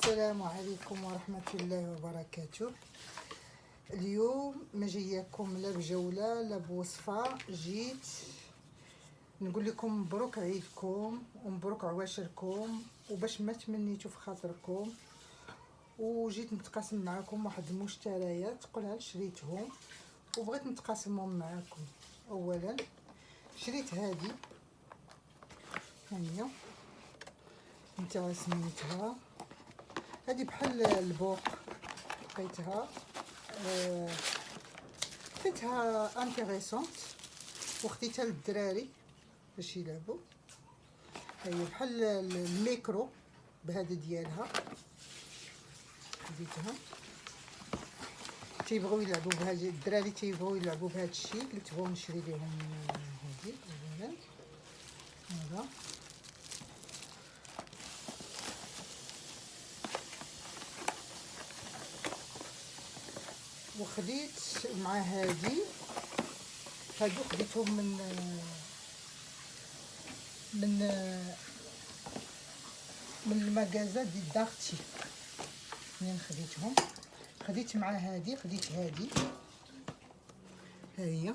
السلام عليكم ورحمة الله وبركاته. اليوم ما جاياكم لا بجولة لا بوصفة، جيت نقول لكم مبروك عيدكم ومبروك عواشركم وباش ما تمنيتوا في خاطركم، وجيت نتقاسم معكم واحد المشتريات قلها شريتهم وبغيت نتقاسمهم معكم. اولا شريت هذه هي نتا سميتها، هذه بحال البوق، لقيتها لقيتها انتريسونت وخديتها للدراري باش يلعبوا. هي بحال الميكرو بهذا ديالها، خديتها تيبغيو يلعبوا بهذا الدراري، تيبغيو يلعبوا بهذا الشيء، قلت بغيو نشري لهم هذه. اولا هذا وخديت مع هادو خديتهم من المغازه ديال دارتي. منين خديتهم؟ خديت مع هادي، خديت هادي ها هي،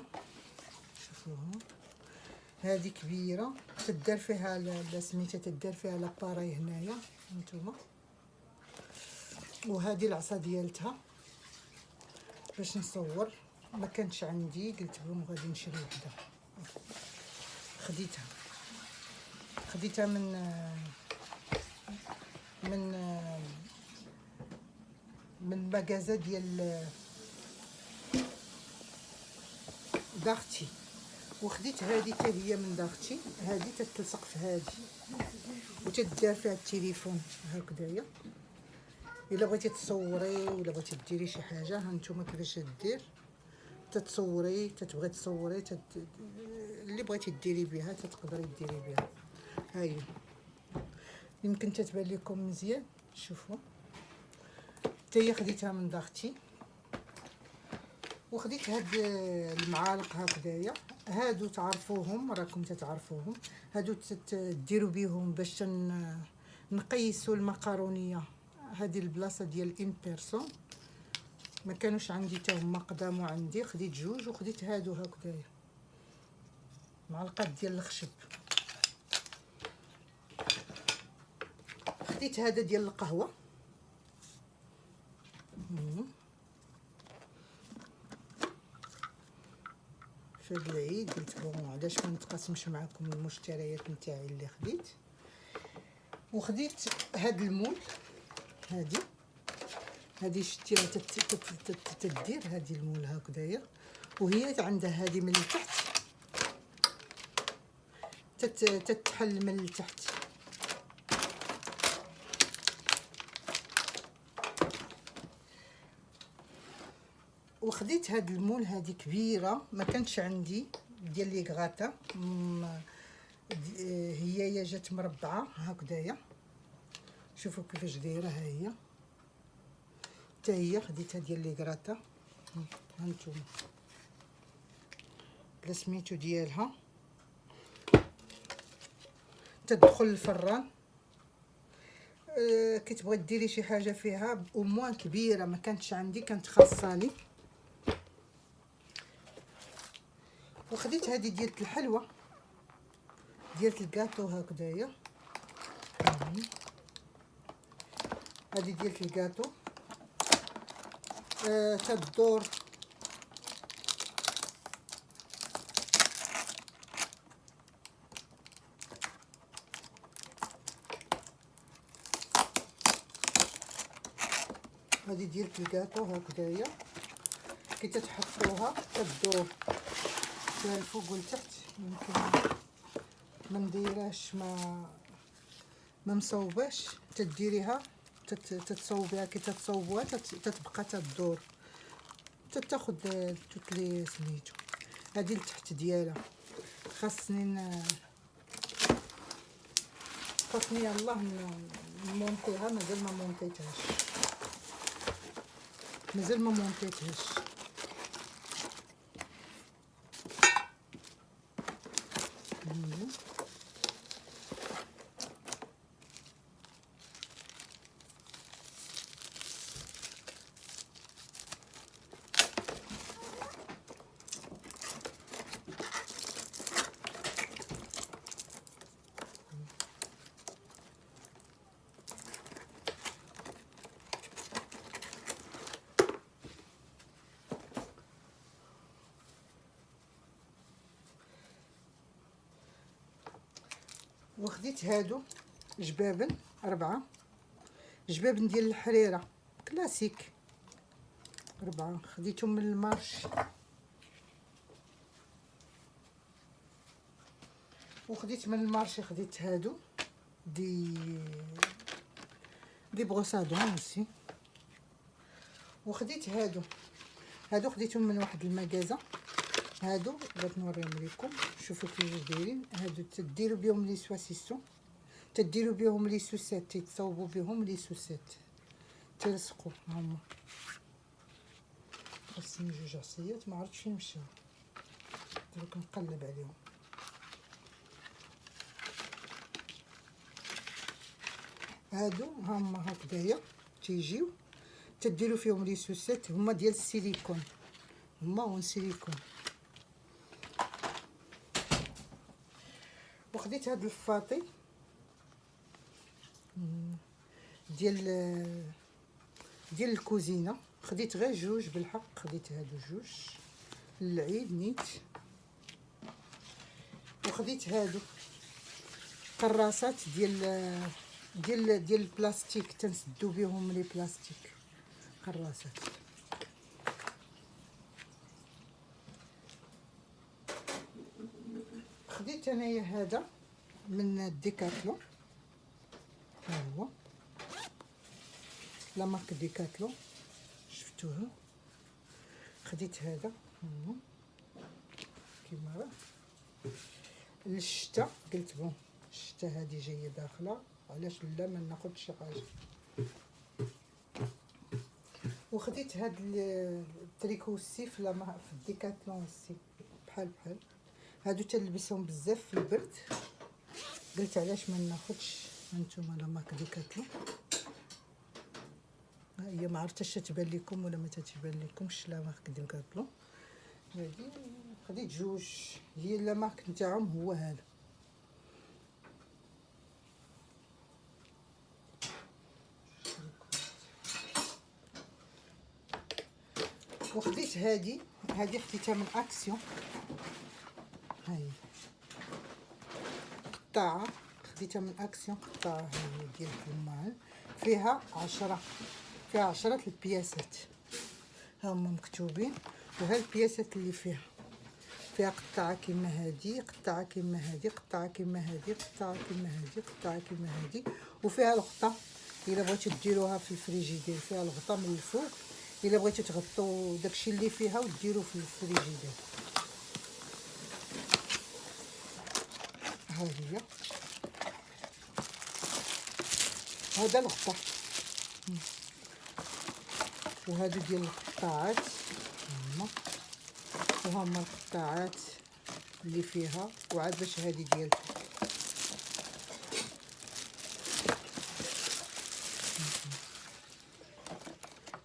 شوفوها هادي كبيره تدار فيها لا سميتها، تدار فيها لاباراي هنايا هانتوما، وهذه العصا ديالتها باش نصور. ما كانتش عندي، قلت لهم غادي نشري وحده. خديتها من مغازه ديال دارتي. وخديت هذه حتى هي من دارتي، هذه تتلصق في هذه وتدار فيها التليفون هكذايا. الا بغيتي تصوري ولا بغيتي ديري شي حاجه، ها نتوما كيفاش دير، تتصوري تتبغي تصوري اللي بغيتي ديري بها تقدري ديري بها. ها هي يمكن تتبان لكم مزيان، شوفوا حتى هي خديتها من دارتي. وخديت هاد المعالق هكذايا، هادو تعرفوهم، راكم تتعرفوهم، هادو تديروا بيهم باش نقيسوا المقارونيه. هذه البلاصه ديال ان بيرسون ما كانوش عندي حتى هما، قداموا عندي، خديت جوج وخديت هادو هكذايا معلقات ديال الخشب. خديت هذا ديال القهوه في هاد العيد، قلت بون علاش ما نتقاسمش معكم المشتريات نتاعي اللي خديت. وخديت هاد المول، هذه شتيها تدير هذه المول هكذايا، وهي عندها هذه من التحت تتحل من التحت. وخديت هاد المول، هذه كبيره ما كانتش عندي، ديال لي غاتا، هي جات مربعه هكذايا، شوفوا كيفاش دايره. ها هي حتى هي خديتها ديال لي غراتا، هانتوما بلا سميتو ديالها، تدخل الفران. كي تبغي ديري شي حاجه فيها وموان كبيره ما كانتش عندي، كانت خاصاني. وخديت هذه ديال الحلوى ديال الكاطو هكذايا، هذه ديال الكاطو تدور هذه ديال الكاطو هكذايا، كي تتحطوها تدور فيها الفوق والتحت. يمكن ما نديرهاش ما مصوباش، تديريها تتصوبيها، كي تتصوبوها تتبقى تدور، تاخذ توت لي سميتو. هذه التحت ديالها خاصني يلاه نمونطيها، مازال ما مونطيتهاش. وخديت هادو جبابن 4 جبابن ديال الحريره كلاسيك 4 خديتهم من المارشي. وخديت من المارشي خديت هادو دي بروسادون aussi. وخديت هادو خديتهم من واحد المغازه. هادو بغيت نوريهم لكم، شوفوا كيفاش دايرين. هادو تديروا بهم لي سواسيسون، تديروا بهم لي سوسات، تيتصاوبوا بهم لي سوسات تلصقوا. هما خاصني 2 عصيات، ما عرفتش فين مشاو، دروك نقلب عليهم. هادو هما هكذايا تيجيو تديروا فيهم لي سوسات، هما ديال السيليكون، هما هون سيليكون. وخديت هاد الفاطي ديال الكوزينه، خديت غير 2 بالحق، خديت هادو 2 للعيد نيت. وخديت هادو كراسات ديال البلاستيك، تنسدو بهم لي بلاستيك، كراسات. خديت انايا هذا من ديكاتلون، ها هو لا مارك ديكاتلون، شفتوه. خديت هذا كيما راه للشتا، قلت بون الشتا هذه جايه داخله، علاش لا ما ناخذ شي حاجه. وخديت هاد التريكو السيف لا في الديكاتلون السي، بحال هادو تلبسهم بزاف في البرد، قلت علاش ما ناخذش. هانتوما لا مارك ديكاتلون، ها هي، ما عرفتش تبان لكم ولا ما تتبان لكمش لا مارك ديكاتلون. هادي خديت 2، هي لا مارك نتاعهم هو هذا. وخديت هادي خديتها من اكسيون، هاي قطاعه، خديتها من اكسيون قطاعه، هاي ديال الكمال، فيها 10 البياسات، هما مكتوبين. وها البياسات اللي فيها قطاعه كيما هادي، قطاعه كيما هادي، قطاعه كيما هادي، قطاعه كيما هادي، قطاعه كيما هادي. وفيها الغطا الا بغيتو ديروها في الفريجيدير، فيها الغطا من الفوق الا بغيتو تغطوا داكشي اللي فيها وديروا في الفريجيدير. ها هي، هذا الغطا، وهادو ديال القطاعات هما، وهما القطاعات اللي فيها. وعاد باش هادي ديالها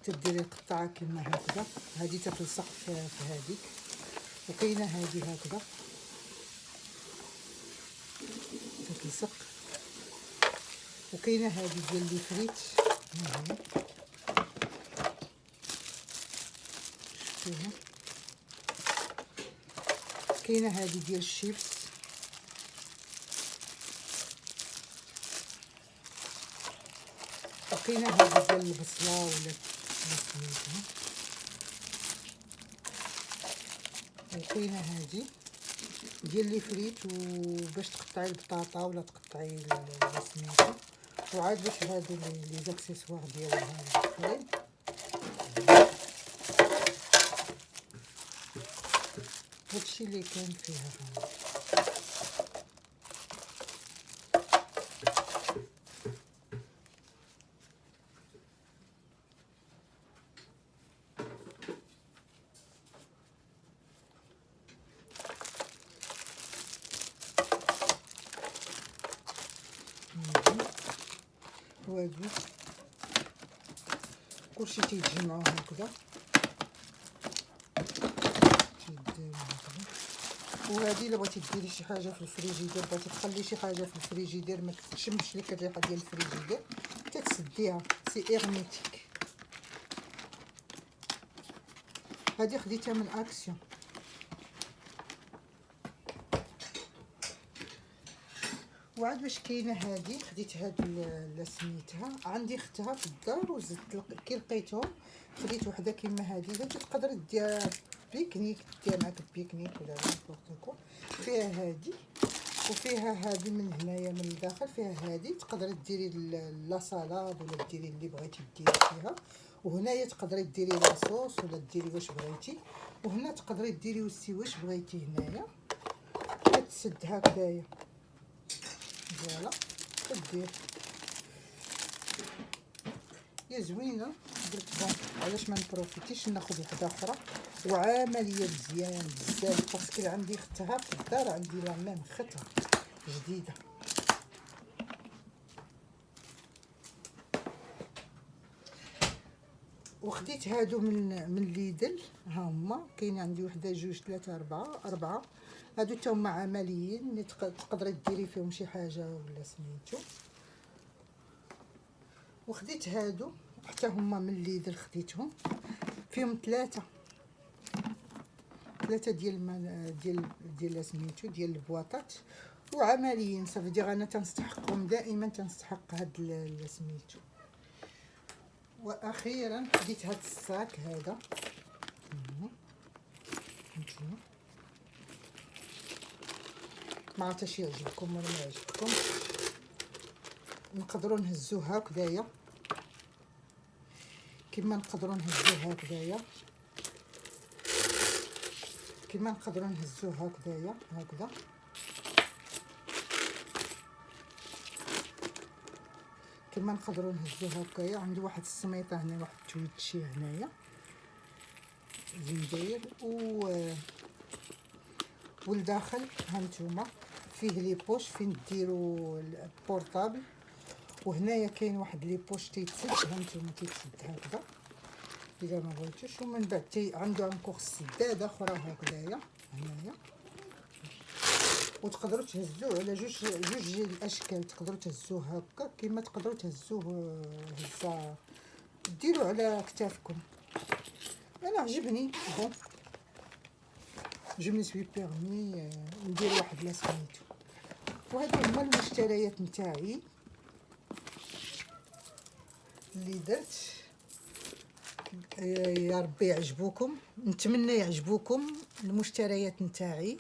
تديري القطعه كيما هكذا، هادي تتلصق في هذيك. وكاينه هادي هكذا تتلصق. وكاينه هادي ديال لي فريت، شفتوها. كاينه هادي ديال الشيبس، وكاينه هادي ديال البصله ولا سميتها. وكاينه هادي ديال لي فريت وباش تقطعي البطاطا ولا تقطعي سميتها. وعاد باش هادو لي زاكسيسوار ديالها الاخرين. هادشي اللي كان فيها هنا. وهادو كلشي تيتجمعوا هكذا، تيديروا هكذا. وهذه الا بغيتي ديري شي حاجه في الفريجيدير، بغيتي تخلي شي حاجه في الفريجيدير ما تشمش لك الريحه ديال الفريجيدير، تتسديها، سي ايرميتيك. هذه خديتها من اكسيون. وعاد واش كاينه هادي، خديت هاد لا سميتها، عندي اختها في الدار وزدت كي لقيتهم خديت وحده كيما هادي. هادي تقدر دير بيكنيك، دير معاك بيكنيك ولا نيمبورط. فيها هادي وفيها هادي من هنايا من الداخل، فيها هادي تقدري ديري لا صالاد ولا ديري اللي بغيتي ديري فيها، وهنايا تقدري ديري لاصوص ولا ديري واش بغيتي، وهنا تقدري ديري وسي واش بغيتي. هنايا كتسد هكذايا فوالا كدير، هي زوينه. قلت بون علاش ما نبروفيتيش ناخذ وحده اخرى، وعمليه مزيان بزاف باسكو عندي اختها في الدار، عندي لا ميم اختها جديده. وخديت هادو من ليدل، ها هما كاين عندي وحده جوج ثلاثه اربعه. هادو تا هما عمليين، تقدري ديري فيهم شي حاجه ولا سميتو. وخديت هادو حتى هما من ليدل، خديتهم فيهم ثلاثه ديال سميتو ديال البواطات، وعمليين صافي. دير انا تنستحقهم دائما، تنستحق هاد سميتو. واخيرا خديت هاد الصاك هذا، هانتوما ما عرفتش يعجبكم ولا ما يعجبكم. نقدروا نهزوه هكذايا كما نقدروا نهزوه هكذايا، كما نقدروا نهزوه هكذايا هكذا. كما نقدروا نهزوه هكايا. عندي واحد السميطه هنا، واحد التويتشي هنايا زين داير، والداخل هانتوما فيه لي بوش فين ديروا البورطابل، وهنايا كاين واحد لي بوش تيتسد، هانتوما تيتسد هكذا الا ما بغيتوش. ومن بعد عنده انكوغ سداده اخرى هكذايا هنايا، وتقدروا تهزوه على جوج الاشكال. تقدروا تهزوه هكا كما تقدروا تهزوه هزه ديروا على كتافكم. انا عجبني بون، جو مي سوي بيرمي ندير واحد لا سميتو. وهادو هما المشتريات نتاعي اللي درت. يا ربي يعجبوكم، نتمنى يعجبوكم المشتريات نتاعي،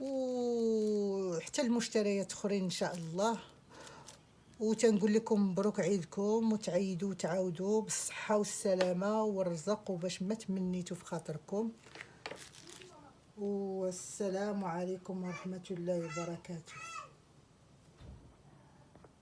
وحتى المشتريات اخرين ان شاء الله. وتنقول لكم مبروك عيدكم، وتعيدوا وتعاودوا بالصحه والسلامه والرزق، وباش ما تمنيتوا في خاطركم. والسلام عليكم ورحمه الله وبركاته.